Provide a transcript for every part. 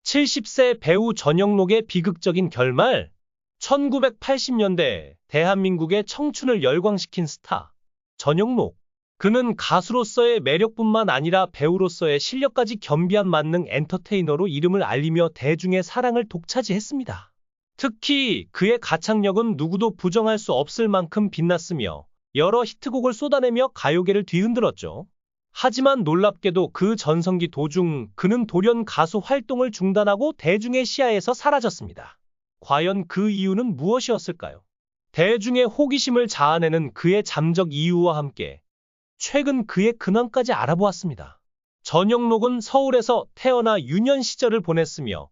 70세 배우 전영록의 비극적인 결말. 1980년대 대한민국의 청춘을 열광시킨 스타 전영록. 그는 가수로서의 매력뿐만 아니라 배우로서의 실력까지 겸비한 만능 엔터테이너로 이름을 알리며 대중의 사랑을 독차지했습니다. 특히 그의 가창력은 누구도 부정할 수 없을 만큼 빛났으며 여러 히트곡을 쏟아내며 가요계를 뒤흔들었죠. 하지만 놀랍게도 그 전성기 도중 그는 돌연 가수 활동을 중단하고 대중의 시야에서 사라졌습니다. 과연 그 이유는 무엇이었을까요? 대중의 호기심을 자아내는 그의 잠적 이유와 함께 최근 그의 근황까지 알아보았습니다. 전영록은 서울에서 태어나 유년 시절을 보냈으며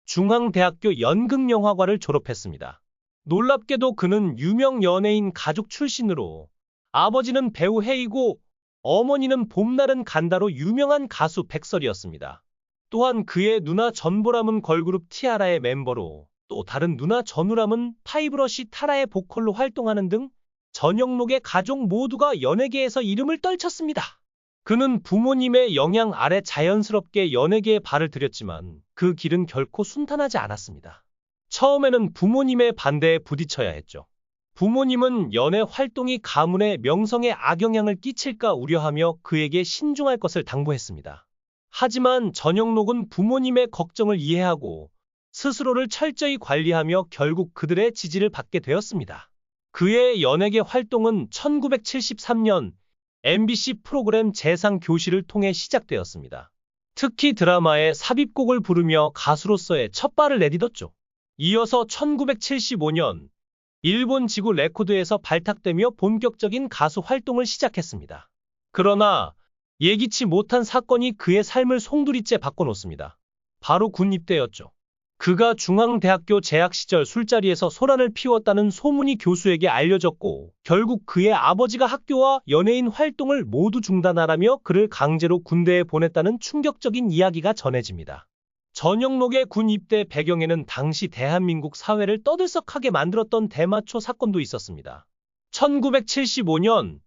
중앙대학교 연극영화과를 졸업했습니다. 놀랍게도 그는 유명 연예인 가족 출신으로 아버지는 배우 해이고 어머니는 봄날은 간다로 유명한 가수 백설이었습니다. 또한 그의 누나 전보람은 걸그룹 티아라의 멤버로 또 다른 누나 전우람은 파이브러시 타라의 보컬로 활동하는 등 전영록의 가족 모두가 연예계에서 이름을 떨쳤습니다. 그는 부모님의 영향 아래 자연스럽게 연예계에 발을 들였지만 그 길은 결코 순탄하지 않았습니다. 처음에는 부모님의 반대에 부딪혀야 했죠. 부모님은 연예 활동이 가문의 명성에 악영향을 끼칠까 우려하며 그에게 신중할 것을 당부했습니다. 하지만 전영록은 부모님의 걱정을 이해하고 스스로를 철저히 관리하며 결국 그들의 지지를 받게 되었습니다. 그의 연예계 활동은 1973년 MBC 프로그램 재상교실을 통해 시작되었습니다. 특히 드라마에 삽입곡을 부르며 가수로서의 첫 발을 내딛었죠. 이어서 1975년 일본 지구 레코드에서 발탁되며 본격적인 가수 활동을 시작했습니다. 그러나 예기치 못한 사건이 그의 삶을 송두리째 바꿔놓습니다. 바로 군 입대였죠. 그가 중앙대학교 재학 시절 술자리에서 소란을 피웠다는 소문이 교수에게 알려졌고 결국 그의 아버지가 학교와 연예인 활동을 모두 중단하라며 그를 강제로 군대에 보냈다는 충격적인 이야기가 전해집니다. 전영록의 군 입대 배경에는 당시 대한민국 사회를 떠들썩하게 만들었던 대마초 사건도 있었습니다. 1975년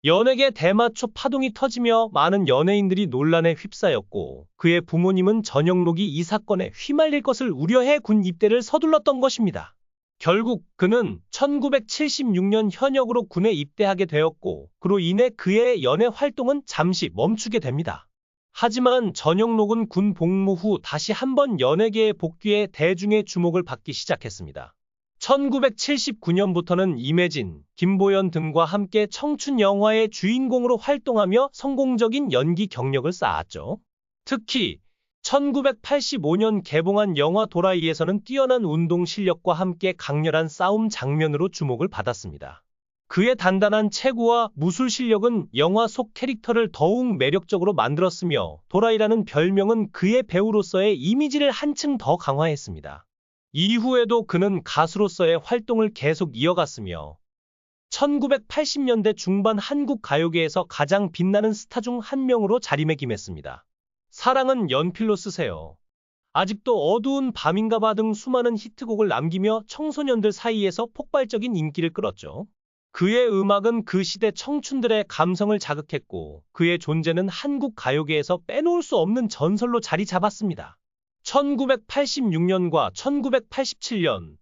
연예계 대마초 파동이 터지며 많은 연예인들이 논란에 휩싸였고 그의 부모님은 전영록이 이 사건에 휘말릴 것을 우려해 군 입대를 서둘렀던 것입니다. 결국 그는 1976년 현역으로 군에 입대하게 되었고 그로 인해 그의 연예 활동은 잠시 멈추게 됩니다. 하지만 전영록은 군 복무 후 다시 한번 연예계에 복귀해 대중의 주목을 받기 시작했습니다. 1979년부터는 임혜진, 김보연 등과 함께 청춘 영화의 주인공으로 활동하며 성공적인 연기 경력을 쌓았죠. 특히 1985년 개봉한 영화 도라이에서는 뛰어난 운동 실력과 함께 강렬한 싸움 장면으로 주목을 받았습니다. 그의 단단한 체구와 무술 실력은 영화 속 캐릭터를 더욱 매력적으로 만들었으며 도라이라는 별명은 그의 배우로서의 이미지를 한층 더 강화했습니다. 이후에도 그는 가수로서의 활동을 계속 이어갔으며 1980년대 중반 한국 가요계에서 가장 빛나는 스타 중 한 명으로 자리매김했습니다. 사랑은 연필로 쓰세요. 아직도 어두운 밤인가 봐 등 수많은 히트곡을 남기며 청소년들 사이에서 폭발적인 인기를 끌었죠. 그의 음악은 그 시대 청춘들의 감성을 자극했고 그의 존재는 한국 가요계에서 빼놓을 수 없는 전설로 자리 잡았습니다. 1986년과 1987년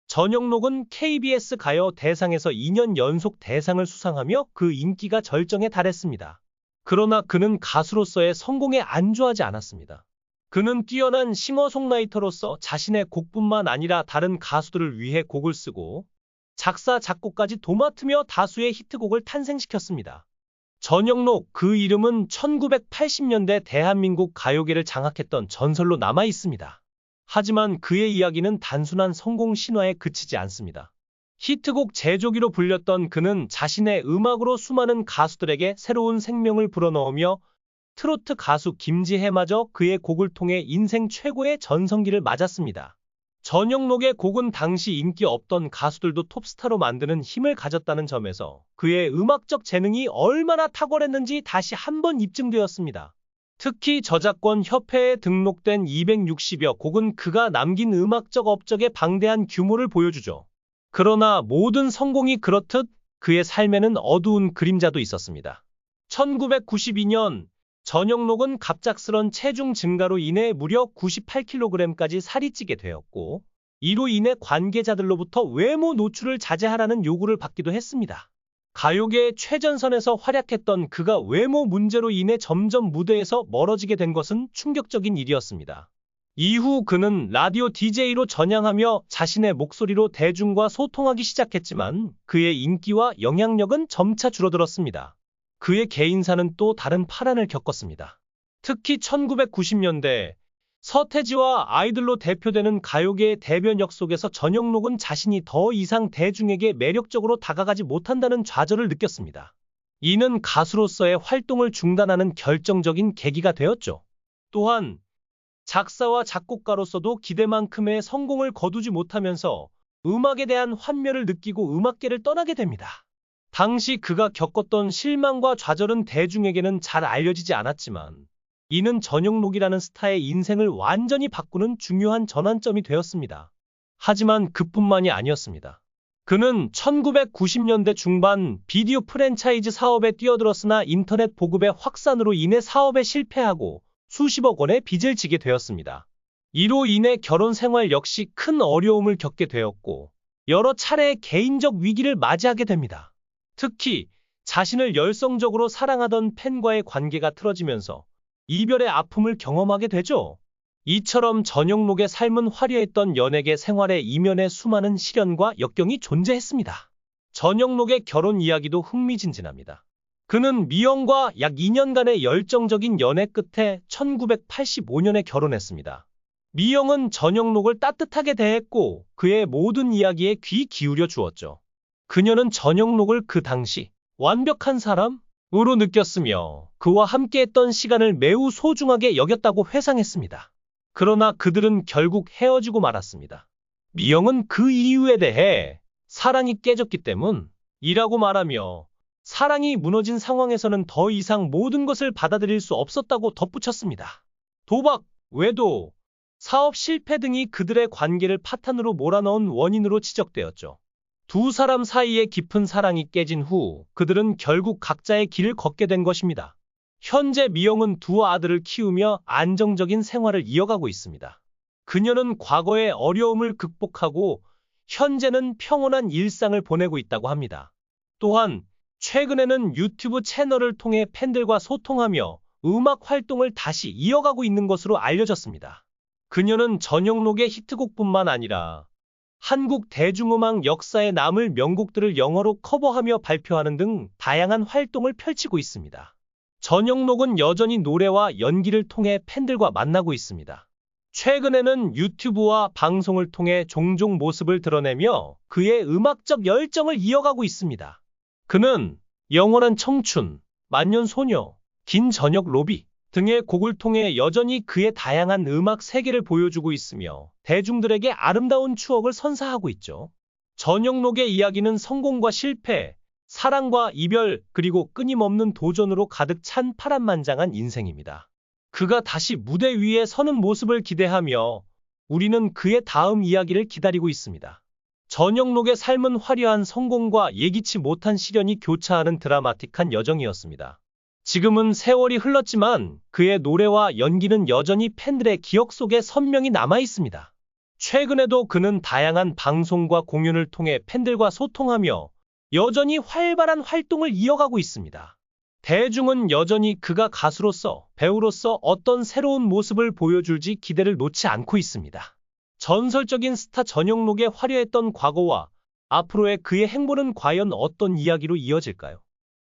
전영록은 KBS 가요 대상에서 2년 연속 대상을 수상하며 그 인기가 절정에 달했습니다. 그러나 그는 가수로서의 성공에 안주하지 않았습니다. 그는 뛰어난 싱어송라이터로서 자신의 곡뿐만 아니라 다른 가수들을 위해 곡을 쓰고 작사, 작곡까지 도맡으며 다수의 히트곡을 탄생시켰습니다. 전영록, 그 이름은 1980년대 대한민국 가요계를 장악했던 전설로 남아 있습니다. 하지만 그의 이야기는 단순한 성공 신화에 그치지 않습니다. 히트곡 제조기로 불렸던 그는 자신의 음악으로 수많은 가수들에게 새로운 생명을 불어넣으며 트로트 가수 김지혜마저 그의 곡을 통해 인생 최고의 전성기를 맞았습니다. 전영록의 곡은 당시 인기 없던 가수들도 톱스타로 만드는 힘을 가졌다는 점에서 그의 음악적 재능이 얼마나 탁월했는지 다시 한번 입증되었습니다. 특히 저작권 협회에 등록된 260여 곡은 그가 남긴 음악적 업적의 방대한 규모를 보여주죠. 그러나 모든 성공이 그렇듯 그의 삶에는 어두운 그림자도 있었습니다. 1992년 전영록은 갑작스런 체중 증가로 인해 무려 98kg까지 살이 찌게 되었고, 이로 인해 관계자들로부터 외모 노출을 자제하라는 요구를 받기도 했습니다. 가요계의 최전선에서 활약했던 그가 외모 문제로 인해 점점 무대에서 멀어지게 된 것은 충격적인 일이었습니다. 이후 그는 라디오 DJ로 전향하며 자신의 목소리로 대중과 소통하기 시작했지만 그의 인기와 영향력은 점차 줄어들었습니다. 그의 개인사는 또 다른 파란을 겪었습니다. 특히 1990년대 서태지와 아이들로 대표되는 가요계의 대변역 속에서 전영록은 자신이 더 이상 대중에게 매력적으로 다가가지 못한다는 좌절을 느꼈습니다. 이는 가수로서의 활동을 중단하는 결정적인 계기가 되었죠. 또한 작사와 작곡가로서도 기대만큼의 성공을 거두지 못하면서 음악에 대한 환멸을 느끼고 음악계를 떠나게 됩니다. 당시 그가 겪었던 실망과 좌절은 대중에게는 잘 알려지지 않았지만 이는 전영록이라는 스타의 인생을 완전히 바꾸는 중요한 전환점이 되었습니다. 하지만 그뿐만이 아니었습니다. 그는 1990년대 중반 비디오 프랜차이즈 사업에 뛰어들었으나 인터넷 보급의 확산으로 인해 사업에 실패하고 수십억 원의 빚을 지게 되었습니다. 이로 인해 결혼 생활 역시 큰 어려움을 겪게 되었고 여러 차례의 개인적 위기를 맞이하게 됩니다. 특히 자신을 열성적으로 사랑하던 팬과의 관계가 틀어지면서 이별의 아픔을 경험하게 되죠. 이처럼 전영록의 삶은 화려했던 연예계 생활의 이면에 수많은 시련과 역경이 존재했습니다. 전영록의 결혼 이야기도 흥미진진합니다. 그는 미영과 약 2년간의 열정적인 연애 끝에 1985년에 결혼했습니다. 미영은 전영록을 따뜻하게 대했고 그의 모든 이야기에 귀 기울여 주었죠. 그녀는 전영록을 그 당시 완벽한 사람으로 느꼈으며 그와 함께했던 시간을 매우 소중하게 여겼다고 회상했습니다. 그러나 그들은 결국 헤어지고 말았습니다. 미영은 그 이유에 대해 사랑이 깨졌기 때문이라고 말하며 사랑이 무너진 상황에서는 더 이상 모든 것을 받아들일 수 없었다고 덧붙였습니다. 도박, 외도, 사업 실패 등이 그들의 관계를 파탄으로 몰아넣은 원인으로 지적되었죠. 두 사람 사이의 깊은 사랑이 깨진 후 그들은 결국 각자의 길을 걷게 된 것입니다. 현재 미영은 두 아들을 키우며 안정적인 생활을 이어가고 있습니다. 그녀는 과거의 어려움을 극복하고 현재는 평온한 일상을 보내고 있다고 합니다. 또한 최근에는 유튜브 채널을 통해 팬들과 소통하며 음악 활동을 다시 이어가고 있는 것으로 알려졌습니다. 그녀는 전영록의 히트곡뿐만 아니라 한국 대중음악 역사에 남을 명곡들을 영어로 커버하며 발표하는 등 다양한 활동을 펼치고 있습니다. 전영록은 여전히 노래와 연기를 통해 팬들과 만나고 있습니다. 최근에는 유튜브와 방송을 통해 종종 모습을 드러내며 그의 음악적 열정을 이어가고 있습니다. 그는 영원한 청춘, 만년소녀, 긴 저녁 로비 등의 곡을 통해 여전히 그의 다양한 음악 세계를 보여주고 있으며 대중들에게 아름다운 추억을 선사하고 있죠. 전영록의 이야기는 성공과 실패, 사랑과 이별, 그리고 끊임없는 도전으로 가득 찬 파란만장한 인생입니다. 그가 다시 무대 위에 서는 모습을 기대하며 우리는 그의 다음 이야기를 기다리고 있습니다. 전영록의 삶은 화려한 성공과 예기치 못한 시련이 교차하는 드라마틱한 여정이었습니다. 지금은 세월이 흘렀지만 그의 노래와 연기는 여전히 팬들의 기억 속에 선명히 남아 있습니다. 최근에도 그는 다양한 방송과 공연을 통해 팬들과 소통하며 여전히 활발한 활동을 이어가고 있습니다. 대중은 여전히 그가 가수로서, 배우로서 어떤 새로운 모습을 보여줄지 기대를 놓지 않고 있습니다. 전설적인 스타 전영록의 화려했던 과거와 앞으로의 그의 행보는 과연 어떤 이야기로 이어질까요?